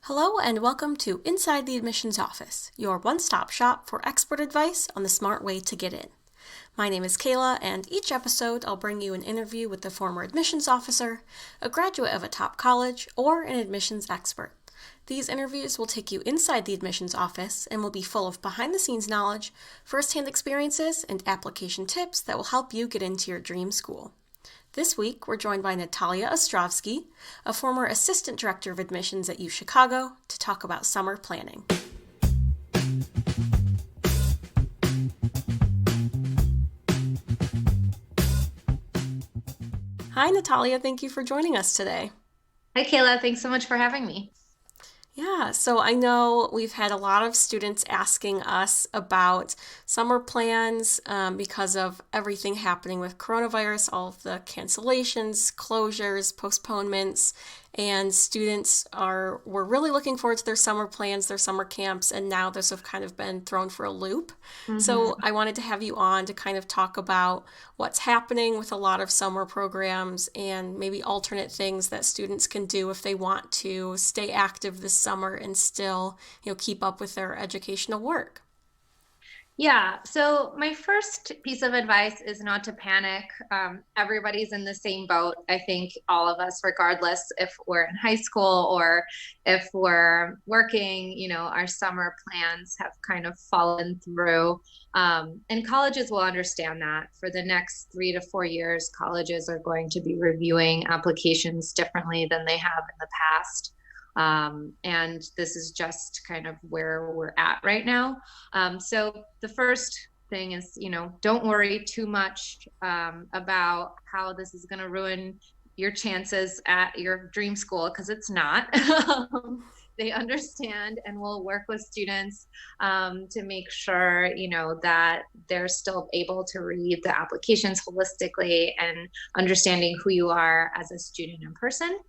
Hello and welcome to Inside the Admissions Office, your one-stop shop for expert advice on the smart way to get in. My name is Kayla, and each episode I'll bring you an interview with the former admissions officer, a graduate of a top college, or an admissions expert. These interviews will take you inside the admissions office and will be full of behind-the-scenes knowledge, first-hand experiences, and application tips that will help you get into your dream school. This week, we're joined by Natalia Ostrowski, a former assistant director of admissions at UChicago, to talk about summer planning. Hi, Natalia. Thank you for joining us today. Hi, Kayla. Thanks so much for having me. Yeah, so I know we've had a lot of students asking us about summer plans because of everything happening with coronavirus, all of the cancellations, closures, postponements, and were really looking forward to their summer plans, their summer camps, and now those have kind of been thrown for a loop. So I wanted to have you on to kind of talk about what's happening with a lot of summer programs and maybe alternate things that students can do if they want to stay active this summer and still, keep up with their educational work. Yeah, so my first piece of advice is not to panic. Everybody's in the same boat. I think all of us, regardless if we're in high school or if we're working, our summer plans have kind of fallen through. And colleges will understand that for the next 3 to 4 years, colleges are going to be reviewing applications differently than they have in the past. And this is just kind of where we're at right now. So the first thing is, don't worry too much about how this is going to ruin your chances at your dream school, because it's not. They understand and will work with students to make sure, that they're still able to read the applications holistically and understanding who you are as a student in person.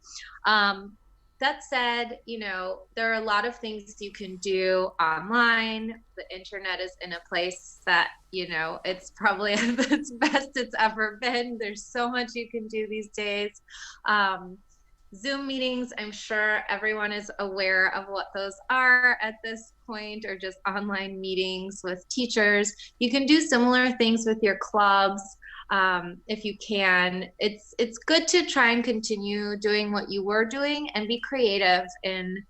That said, there are a lot of things you can do online. The internet is in a place that, it's probably its best it's ever been. There's so much you can do these days. Zoom meetings, I'm sure everyone is aware of what those are at this point, or just online meetings with teachers. You can do similar things with your clubs. If you can. It's good to try and continue doing what you were doing and be creative in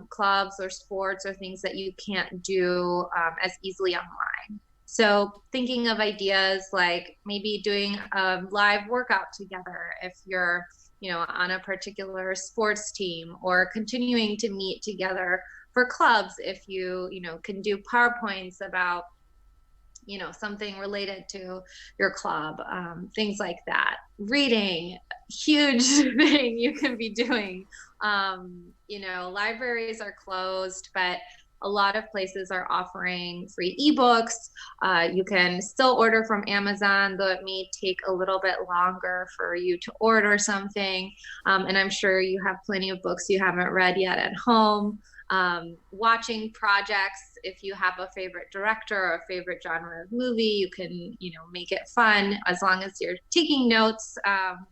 clubs or sports or things that you can't do as easily online. So thinking of ideas like maybe doing a live workout together if you're on a particular sports team, or continuing to meet together for clubs if you can do PowerPoints about something related to your club, things like that. Reading, huge thing you can be doing. Libraries are closed, but a lot of places are offering free ebooks. You can still order from Amazon, though it may take a little bit longer for you to order something. And I'm sure you have plenty of books you haven't read yet at home. Watching projects, if you have a favorite director or a favorite genre of movie, you can make it fun as long as you're taking notes.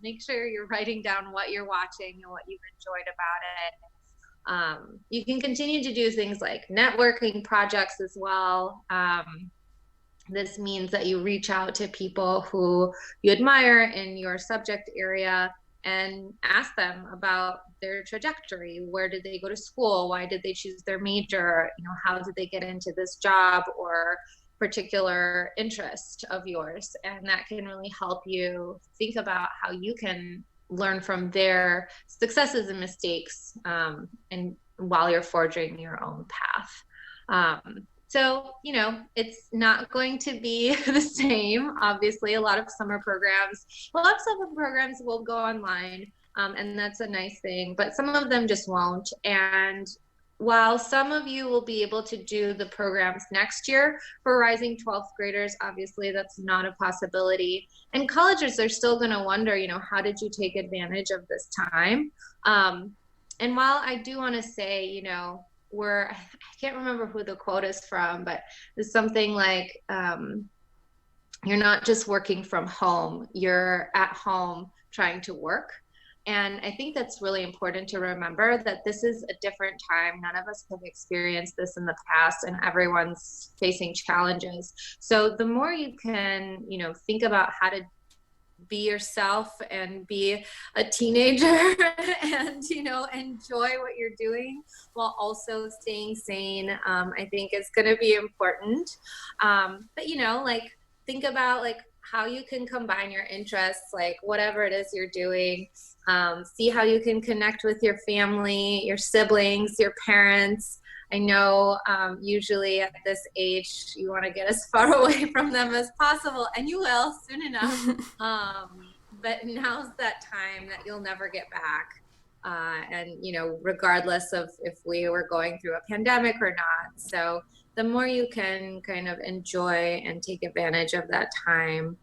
Make sure you're writing down what you're watching and what you've enjoyed about it. You can continue to do things like networking projects as well. This means that you reach out to people who you admire in your subject area and ask them about their trajectory. Where did they go to school? Why did they choose their major? How did they get into this job or particular interest of yours? And that can really help you think about how you can learn from their successes and mistakes, and while you're forging your own path. So, it's not going to be the same. Obviously, a lot of summer programs will go online, and that's a nice thing, but some of them just won't. And while some of you will be able to do the programs next year for rising 12th graders, obviously that's not a possibility. And colleges are still going to wonder, how did you take advantage of this time? And while I do want to say, I can't remember who the quote is from, but it's something like, you're not just working from home, you're at home trying to work. And I think that's really important to remember that this is a different time. None of us have experienced this in the past, and everyone's facing challenges. So the more you can, think about how to be yourself and be a teenager and enjoy what you're doing while also staying sane, I think is going to be important. But like, think about like how you can combine your interests, like whatever it is you're doing. See how you can connect with your family, your siblings, your parents. I know usually at this age, you want to get as far away from them as possible, and you will soon enough. But now's that time that you'll never get back. And, regardless of if we were going through a pandemic or not. So the more you can kind of enjoy and take advantage of that time,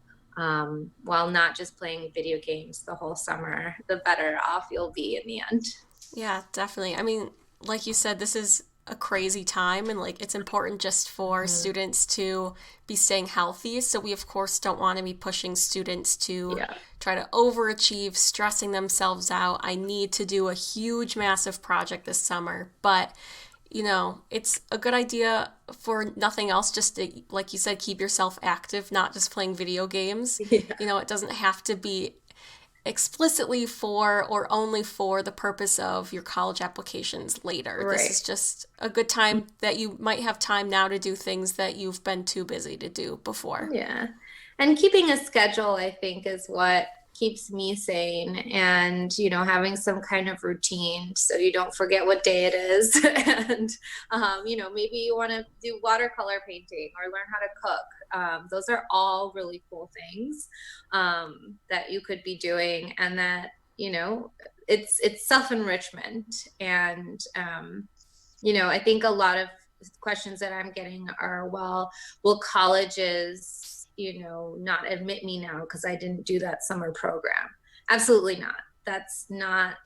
while not just playing video games the whole summer, the better off you'll be in the end. Yeah, definitely. I mean, like you said, this is a crazy time and like it's important just for Mhm. students to be staying healthy. So we of course don't want to be pushing students to Yeah. try to overachieve, stressing themselves out. I need to do a huge massive project this summer, but it's a good idea for nothing else just to, like you said, keep yourself active, not just playing video games. Yeah. It doesn't have to be explicitly for or only for the purpose of your college applications later. This Right. is just a good time that you might have time now to do things that you've been too busy to do before. Yeah. And keeping a schedule, I think, is what keeps me sane and, having some kind of routine so you don't forget what day it is. And, maybe you want to do watercolor painting or learn how to cook. Those are all really cool things that you could be doing, and that, it's self-enrichment. And, I think a lot of questions that I'm getting are, well, will colleges, not admit me now because I didn't do that summer program? Absolutely not. That's not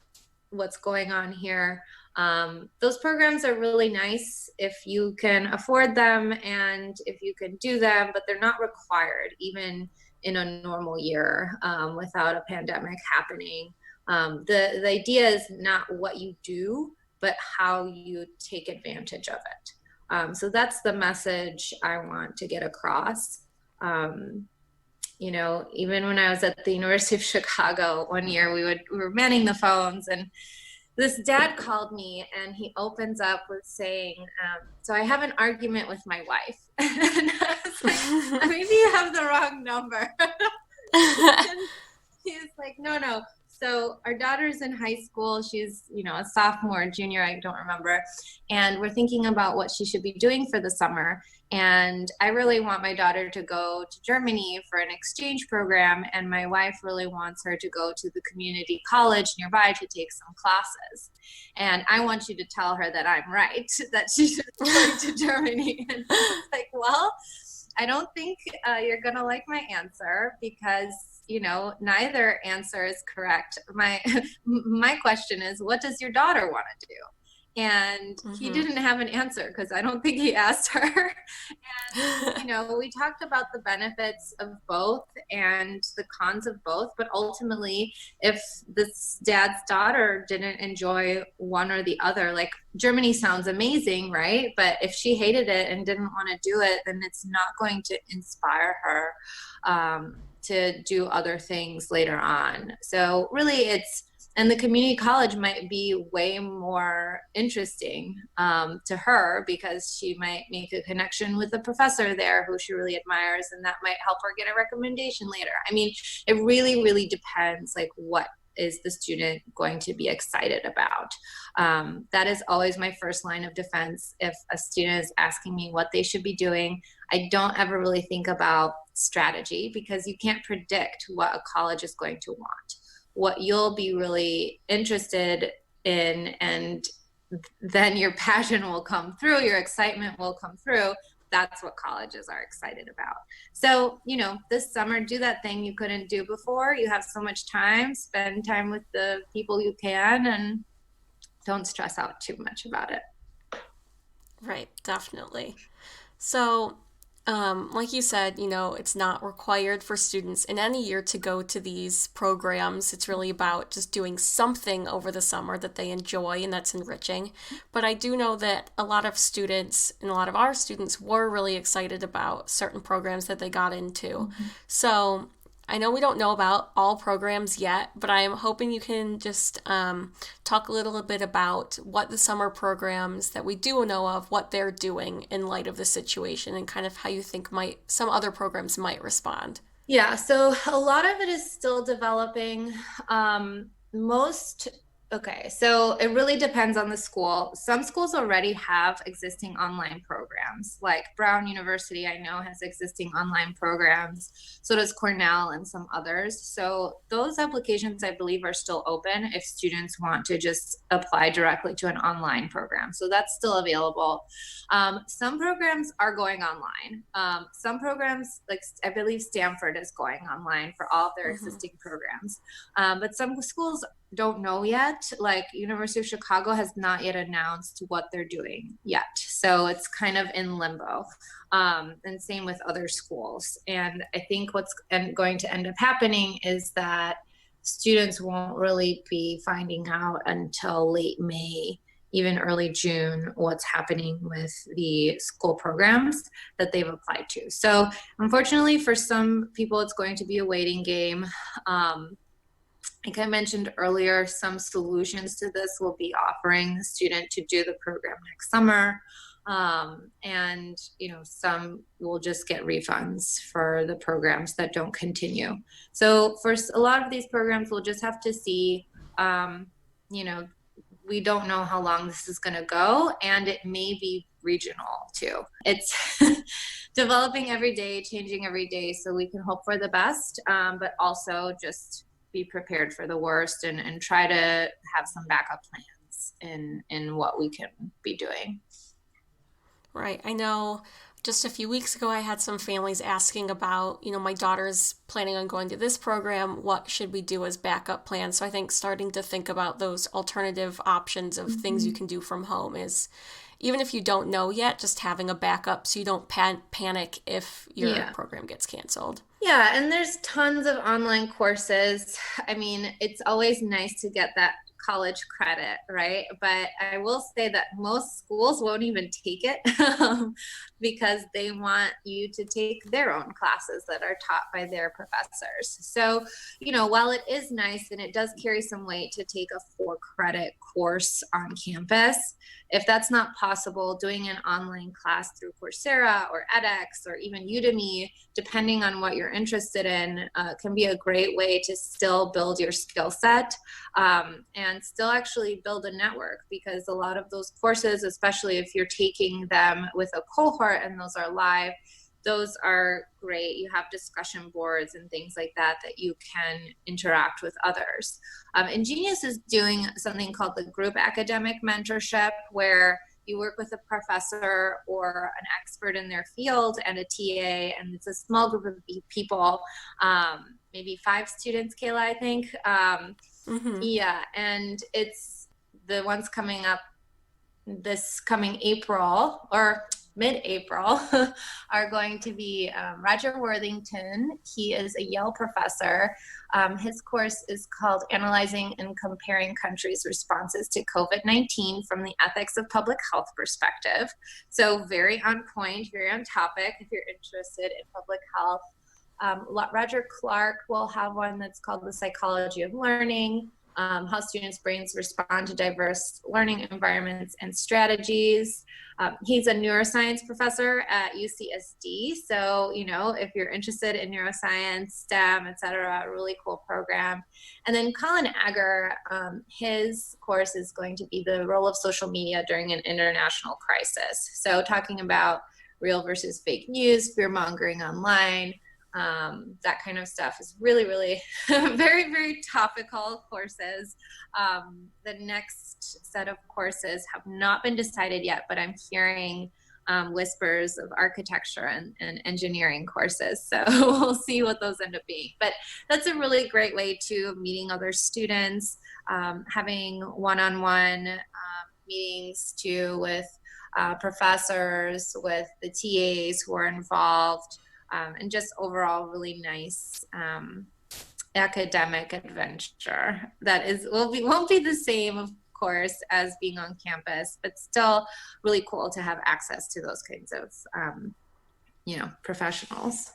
what's going on here. Those programs are really nice if you can afford them and if you can do them, but they're not required even in a normal year, without a pandemic happening. The idea is not what you do, but how you take advantage of it. So that's the message I want to get across. Um, Even when I was at the University of Chicago one year, we were manning the phones, and this dad called me and he opens up with saying, so I have an argument with my wife. And I was like, maybe you have the wrong number. And he's like, no, no. So our daughter's in high school. She's, a sophomore, junior, I don't remember. And we're thinking about what she should be doing for the summer. And I really want my daughter to go to Germany for an exchange program. And my wife really wants her to go to the community college nearby to take some classes. And I want you to tell her that I'm right, that she should be going to Germany. And I was like, well, I don't think you're going to like my answer because neither answer is correct. My question is, what does your daughter want to do? And he Mm-hmm. didn't have an answer because I don't think he asked her. And we talked about the benefits of both and the cons of both, but ultimately, if this dad's daughter didn't enjoy one or the other, like, Germany sounds amazing, right? But if she hated it and didn't want to do it, then it's not going to inspire her to do other things later on. So really, and the community college might be way more interesting to her because she might make a connection with a professor there who she really admires, and that might help her get a recommendation later. I mean, it really, really depends, like, what is the student going to be excited about? That is always my first line of defense. If a student is asking me what they should be doing, I don't ever really think about strategy because you can't predict what a college is going to want. What you'll be really interested in, and then your passion will come through, your excitement will come through. That's what colleges are excited about. So, this summer, do that thing you couldn't do before. You have so much time, spend time with the people you can, and don't stress out too much about it. Right, definitely. So, Like you said, it's not required for students in any year to go to these programs. It's really about just doing something over the summer that they enjoy and that's enriching. But I do know that a lot of students and a lot of our students were really excited about certain programs that they got into. Mhm. So I know we don't know about all programs yet, but I am hoping you can just talk a little bit about what the summer programs that we do know of, what they're doing in light of the situation, and kind of how you think might some other programs might respond. Yeah, so a lot of it is still developing. Most, okay, so it really depends on the school. Some schools already have existing online programs, like Brown University, I know has existing online programs. So does Cornell and some others. So those applications, I believe, are still open if students want to just apply directly to an online program. So that's still available. Some programs are going online. Some programs, like I believe Stanford is going online for all of their Mm-hmm. existing programs. But some schools don't know yet. Like University of Chicago has not yet announced what they're doing yet. So it's kind of in limbo. And same with other schools. And I think what's going to end up happening is that students won't really be finding out until late May, even early June, what's happening with the school programs that they've applied to. So unfortunately for some people, it's going to be a waiting game. Like I mentioned earlier, some solutions to this will be offering the student to do the program next summer. And some will just get refunds for the programs that don't continue. So for a lot of these programs, we'll just have to see. um, you know we don't know how long this is going to go, and it may be regional too. It's developing every day, changing every day, so we can hope for the best, but also just be prepared for the worst, and try to have some backup plans in what we can be doing. Right. I know just a few weeks ago I had some families asking about, my daughter's planning on going to this program. What should we do as backup plans? So I think starting to think about those alternative options of things you Mm-hmm. can do from home is, even if you don't know yet, just having a backup so you don't panic if your Yeah. program gets canceled. Yeah, and there's tons of online courses. I mean, it's always nice to get that college credit, right? But I will say that most schools won't even take it because they want you to take their own classes that are taught by their professors. So, while it is nice and it does carry some weight to take a 4 credit course on campus, if that's not possible, doing an online class through Coursera or edX or even Udemy, depending on what you're interested in, can be a great way to still build your skill set, and still actually build a network, because a lot of those courses, especially if you're taking them with a cohort and those are live, those are great. You have discussion boards and things like that you can interact with others. Ingenious is doing something called the group academic mentorship, where you work with a professor or an expert in their field and a TA, and it's a small group of people, maybe 5 students, Kayla, I think. Mm-hmm. Yeah, and it's the ones coming up this coming April or mid-April are going to be Roger Worthington. He is a Yale professor. His course is called Analyzing and Comparing Countries' Responses to COVID-19 from the Ethics of Public Health Perspective. So very on point, very on topic if you're interested in public health. Roger Clark will have one that's called The Psychology of Learning, how students' brains respond to diverse learning environments and strategies. He's a neuroscience professor at UCSD. So, if you're interested in neuroscience, STEM, et cetera, a really cool program. And then Colin Agger, his course is going to be the role of social media during an international crisis. So talking about real versus fake news, fear mongering online, that kind of stuff is really, really very, very topical courses. The next set of courses have not been decided yet, but I'm hearing whispers of architecture and engineering courses. So we'll see what those end up being. But that's a really great way to meeting other students, having one-on-one meetings too with professors, with the TAs who are involved, and just overall really nice academic adventure that won't be the same, of course, as being on campus, but still really cool to have access to those kinds of professionals.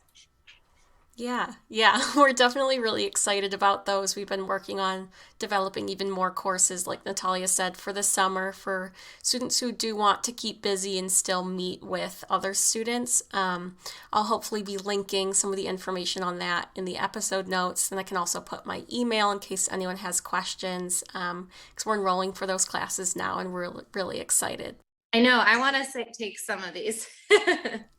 Yeah, yeah, we're definitely really excited about those. We've been working on developing even more courses, like Natalia said, for the summer for students who do want to keep busy and still meet with other students. I'll hopefully be linking some of the information on that in the episode notes, and I can also put my email in case anyone has questions, because we're enrolling for those classes now, and we're really excited. I know. I want to take some of these.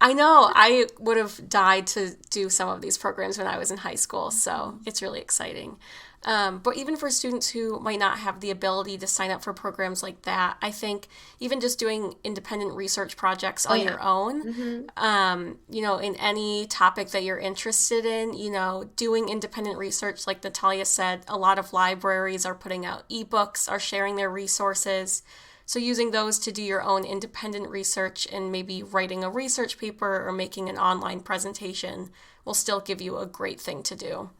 I know I would have died to do some of these programs when I was in high school, so it's really exciting. But even for students who might not have the ability to sign up for programs like that, I think even just doing independent research projects Oh on yeah. your own, Mm-hmm. in any topic that you're interested in, doing independent research, like Natalia said, a lot of libraries are putting out ebooks, are sharing their resources. So using those to do your own independent research and maybe writing a research paper or making an online presentation will still give you a great thing to do.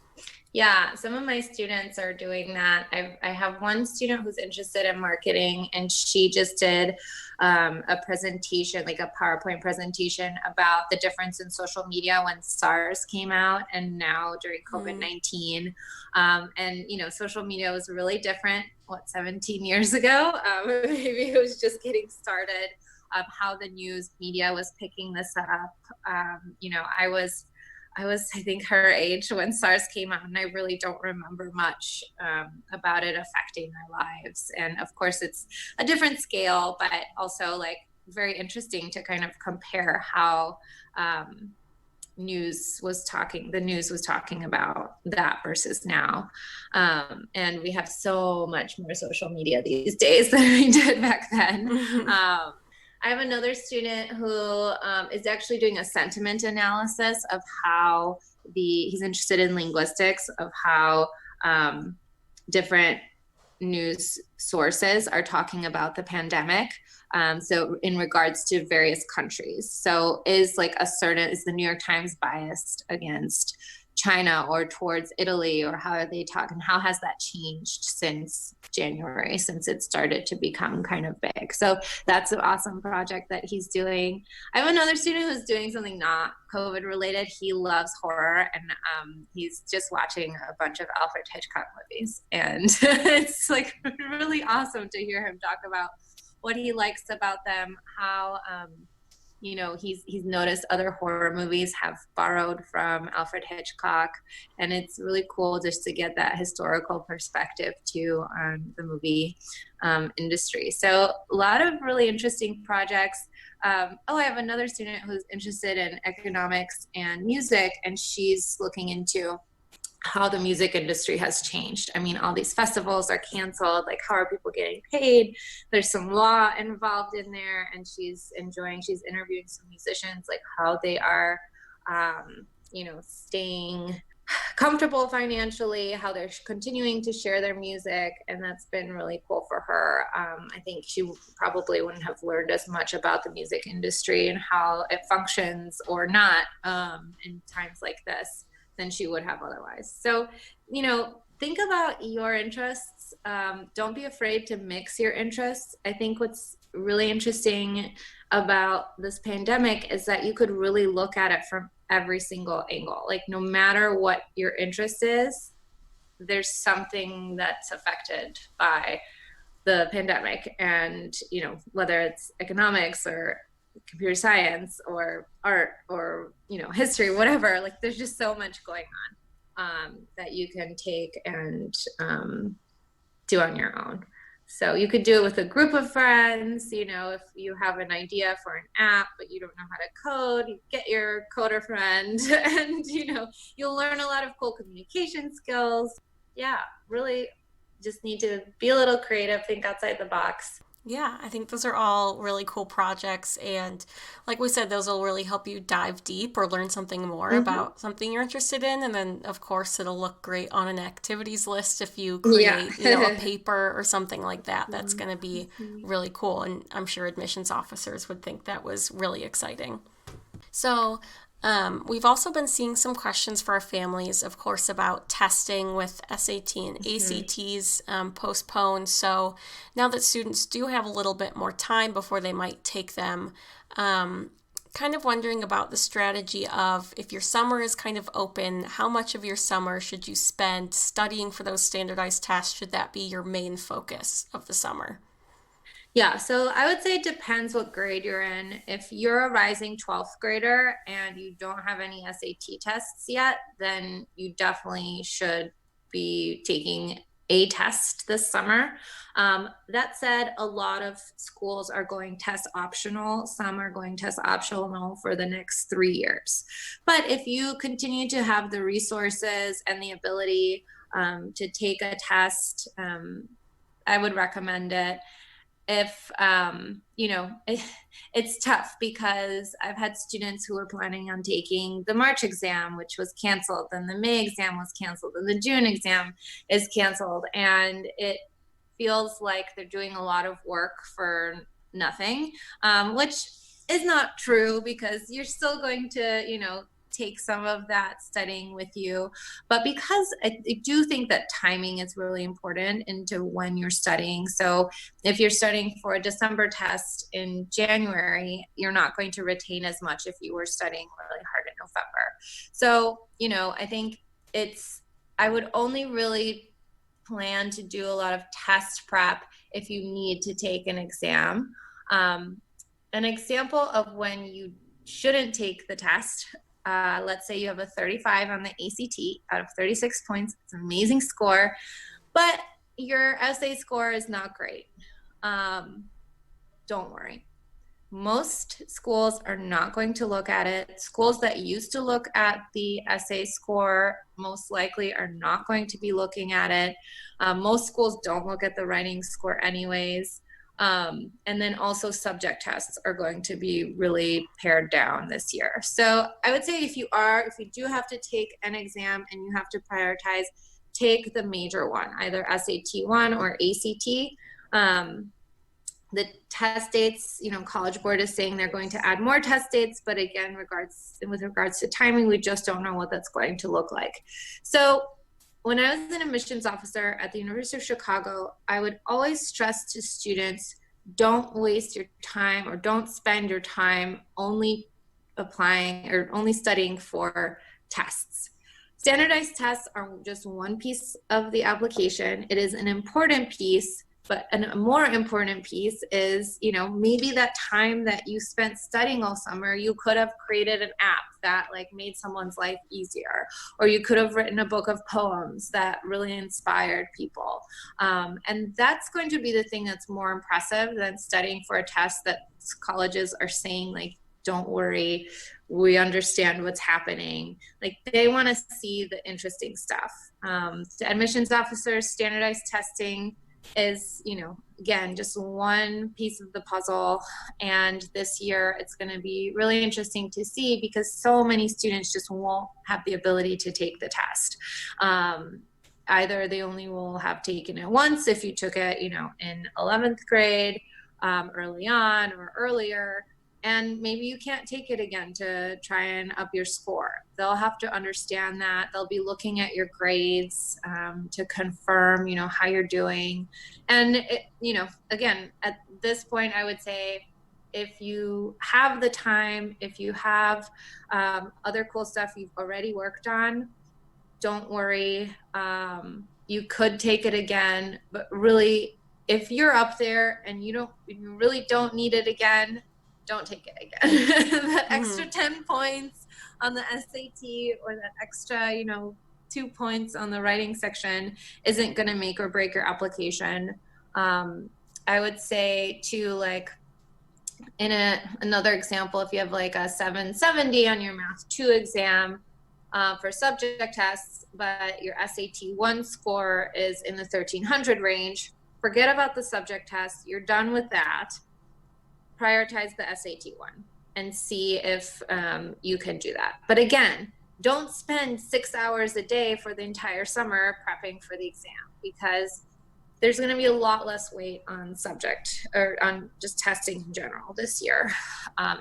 Yeah, some of my students are doing that. I have one student who's interested in marketing, and she just did a presentation, like a PowerPoint presentation about the difference in social media when SARS came out and now during Mm. COVID-19. And social media was really different, 17 years ago? Maybe it was just getting started, how the news media was picking this up. I was, I think, her age when SARS came out, and I really don't remember much about it affecting our lives. And of course, it's a different scale, but also like very interesting to kind of compare how the news was talking about that versus now. And we have so much more social media these days than we did back then. I have another student who is actually doing a sentiment analysis of how he's interested in linguistics, of how different news sources are talking about the pandemic. So in regards to various countries. So is the New York Times biased against China or towards Italy, or how are they talking? How has that changed since January, since it started to become kind of big? So that's an awesome project that he's doing. I have another student who's doing something not COVID related. He loves horror, and he's just watching a bunch of Alfred Hitchcock movies. And it's like really awesome to hear him talk about what he likes about them, how he's noticed other horror movies have borrowed from Alfred Hitchcock, and it's really cool just to get that historical perspective too on the movie industry. So a lot of really interesting projects. I have another student who's interested in economics and music, and she's looking into how the music industry has changed. I mean, all these festivals are canceled. Like, how are people getting paid? There's some law involved in there, and she's interviewing some musicians, like how they are, staying comfortable financially, how they're continuing to share their music. And that's been really cool for her. I think she probably wouldn't have learned as much about the music industry and how it functions or not in times like this than she would have otherwise. So, think about your interests. Don't be afraid to mix your interests. I think what's really interesting about this pandemic is that you could really look at it from every single angle. Like, no matter what your interest is, there's something that's affected by the pandemic. And, whether it's economics or computer science or art or history, whatever, like there's just so much going on that you can take and do on your own. So you could do it with a group of friends. If you have an idea for an app but you don't know how to code, you get your coder friend and you'll learn a lot of cool communication skills. Yeah, really just need to be a little creative, think outside the box. Yeah, I think those are all really cool projects. And like we said, those will really help you dive deep or learn something more Hmm. about something you're interested in. And then, of course, it'll look great on an activities list if you Yeah. create, a paper or something like that. That's going to be Mhm. really cool. And I'm sure admissions officers would think that was really exciting. So, we've also been seeing some questions for our families, of course, about testing with SAT and Mhm. ACTs postponed. So now that students do have a little bit more time before they might take them, kind of wondering about the strategy of if your summer is kind of open, how much of your summer should you spend studying for those standardized tests? Should that be your main focus of the summer? Yeah, so I would say it depends what grade you're in. If you're a rising 12th grader and you don't have any SAT tests yet, then you definitely should be taking a test this summer. That said, a lot of schools are going test optional. Some are going test optional for the next 3 years. But if you continue to have the resources and the ability to take a test, I would recommend it. If it's tough because I've had students who were planning on taking the March exam, which was canceled, then the May exam was canceled, and the June exam is canceled, and it feels like they're doing a lot of work for nothing, which is not true because you're still going to, take some of that studying with you. But because I do think that timing is really important into when you're studying. So if you're studying for a December test in January, you're not going to retain as much if you were studying really hard in November. So, I think I would only really plan to do a lot of test prep if you need to take an exam. Um, an example of when you shouldn't take the test, let's say you have a 35 on the ACT out of 36 points. It's an amazing score, but your essay score is not great. Um, don't worry. Most schools are not going to look at it. Schools that used to look at the essay score most likely are not going to be looking at it. Most schools don't look at the writing score anyways. And then also subject tests are going to be really pared down this year. So I would say if you do have to take an exam and you have to prioritize, take the major one, either SAT 1 or ACT. The test dates, College Board is saying they're going to add more test dates, but again, with regards to timing, we just don't know what that's going to look like. So when I was an admissions officer at the University of Chicago, I would always stress to students, don't waste your time or don't spend your time only applying or only studying for tests. Standardized tests are just one piece of the application. It is an important piece, but a more important piece is, maybe that time that you spent studying all summer, you could have created an app that like made someone's life easier, or you could have written a book of poems that really inspired people. And that's going to be the thing that's more impressive than studying for a test that colleges are saying, like, don't worry, we understand what's happening. Like, they want to see the interesting stuff. To admissions officers, standardized testing is, again, just one piece of the puzzle. And this year it's going to be really interesting to see because so many students just won't have the ability to take the test. Either they only will have taken it once if you took it, in 11th grade, early on or earlier, and maybe you can't take it again to try and up your score. They'll have to understand that. They'll be looking at your grades to confirm, how you're doing. And, again, at this point, I would say if you have the time, if you have other cool stuff you've already worked on, don't worry. You could take it again, but really, if you're up there and you really don't need it again, don't take it again. That extra Mm-hmm. 10 points on the SAT or that extra, 2 points on the writing section isn't going to make or break your application. I would say too, like, in another example, if you have like a 770 on your math 2 exam for subject tests, but your SAT 1 score is in the 1300 range, forget about the subject test. You're done with that. Prioritize the SAT one and see if you can do that. But again, don't spend 6 hours a day for the entire summer prepping for the exam, because there's going to be a lot less weight on subject or on just testing in general this year,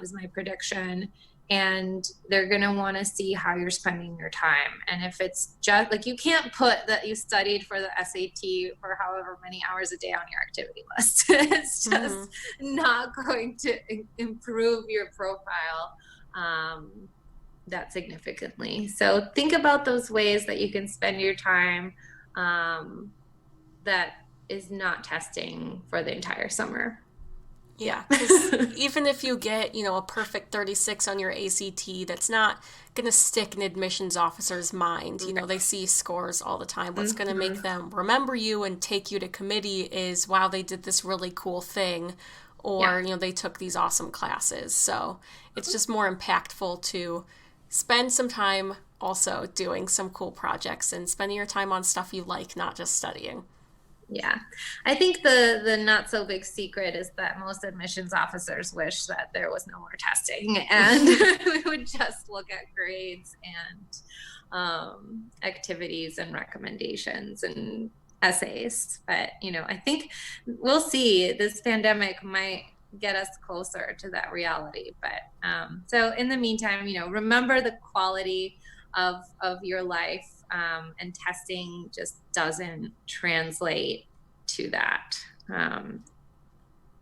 is my prediction. And they're going to want to see how you're spending your time. And if it's just like, you can't put that you studied for the SAT for however many hours a day on your activity list. It's just not going to improve your profile that significantly. So think about those ways that you can spend your time that is not testing for the entire summer. Yeah, because even if you get, a perfect 36 on your ACT, that's not going to stick in admissions officers' mind. They see scores all the time. What's going to make them remember you and take you to committee is, wow, they did this really cool thing, or, they took these awesome classes. So it's just more impactful to spend some time also doing some cool projects and spending your time on stuff you like, not just studying. Yeah, I think the not so big secret is that most admissions officers wish that there was no more testing and we would just look at grades and activities and recommendations and essays. But, I think we'll see. This pandemic might get us closer to that reality. But so in the meantime, remember the quality of your life. And testing just doesn't translate to that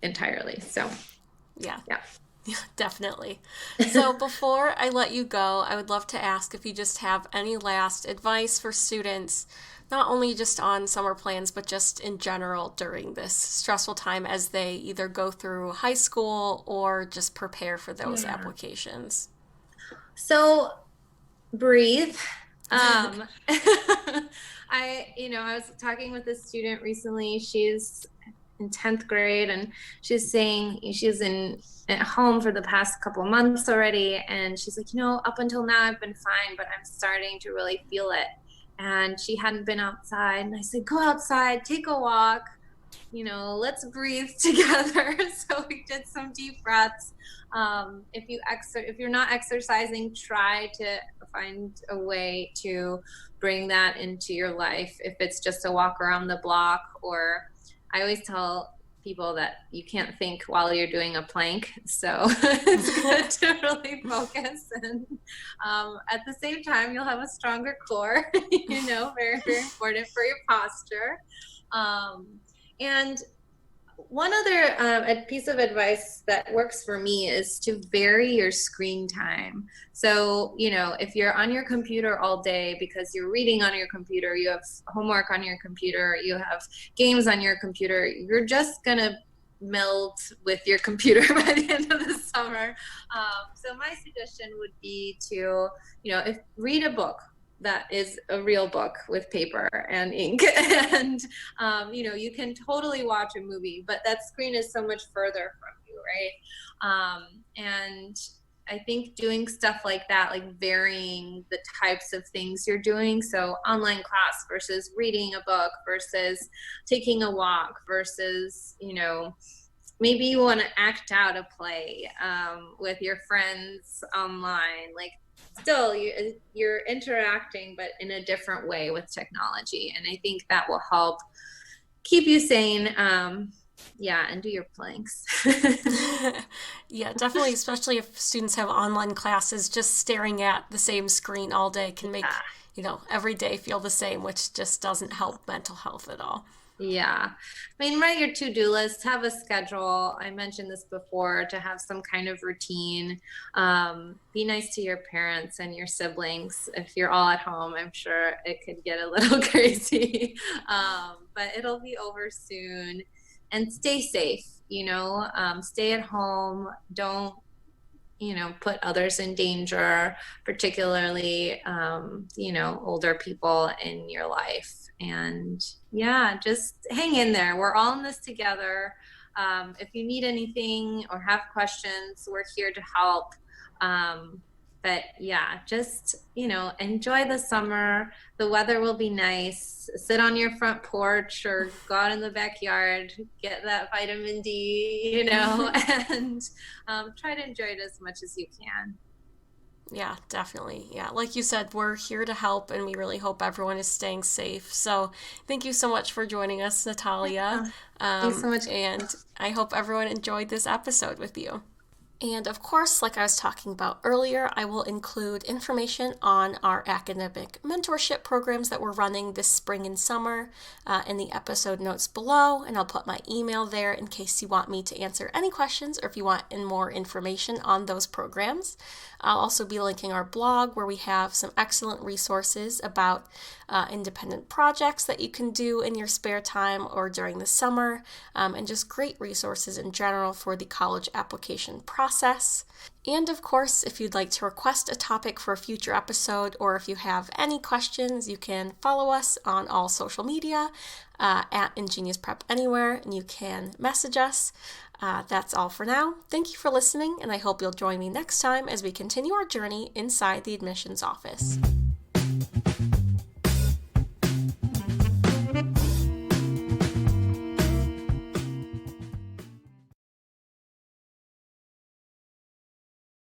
entirely. So, yeah, definitely. So before I let you go, I would love to ask if you just have any last advice for students, not only just on summer plans, but just in general during this stressful time as they either go through high school or just prepare for those applications. So breathe. I was talking with a student recently. She's in 10th grade and she's saying she's at home for the past couple of months already. And she's like, up until now I've been fine, but I'm starting to really feel it. And she hadn't been outside. And I said, go outside, take a walk, let's breathe together. So we did some deep breaths. If you're not exercising, try to find a way to bring that into your life. If it's just a walk around the block, or I always tell people that you can't think while you're doing a plank. So it's good to really focus. And at the same time, you'll have a stronger core, very, very important for your posture. And one other piece of advice that works for me is to vary your screen time. So, if you're on your computer all day because you're reading on your computer, you have homework on your computer, you have games on your computer, you're just going to meld with your computer by the end of the summer. So my suggestion would be to, read a book that is a real book with paper and ink. And, you can totally watch a movie, but that screen is so much further from you, right? And I think doing stuff like that, like varying the types of things you're doing. So online class versus reading a book versus taking a walk versus, maybe you want to act out a play with your friends online. Like, still you're interacting, but in a different way with technology. And I think that will help keep you sane. And do your planks. Yeah, definitely. Especially if students have online classes, just staring at the same screen all day can make, every day feel the same, which just doesn't help mental health at all. Yeah. Write your to-do list, have a schedule. I mentioned this before, to have some kind of routine. Be nice to your parents and your siblings. If you're all at home, I'm sure it could get a little crazy, but it'll be over soon. And stay safe, stay at home. Don't, put others in danger, particularly, older people in your life. And just hang in there. We're all in this together. If you need anything or have questions, we're here to help. But yeah, just, enjoy the summer. The weather will be nice. Sit on your front porch or go out in the backyard, get that vitamin D, and try to enjoy it as much as you can. Yeah, definitely. Yeah, like you said, we're here to help and we really hope everyone is staying safe. So thank you so much for joining us, Natalia. Yeah. Thanks so much. And I hope everyone enjoyed this episode with you. And of course, like I was talking about earlier, I will include information on our academic mentorship programs that we're running this spring and summer in the episode notes below. And I'll put my email there in case you want me to answer any questions or if you want more information on those programs. I'll also be linking our blog where we have some excellent resources about independent projects that you can do in your spare time or during the summer, and just great resources in general for the college application process. And of course, if you'd like to request a topic for a future episode or if you have any questions, you can follow us on all social media at Ingenious Prep Anywhere, and you can message us. That's all for now. Thank you for listening, and I hope you'll join me next time as we continue our journey inside the admissions office.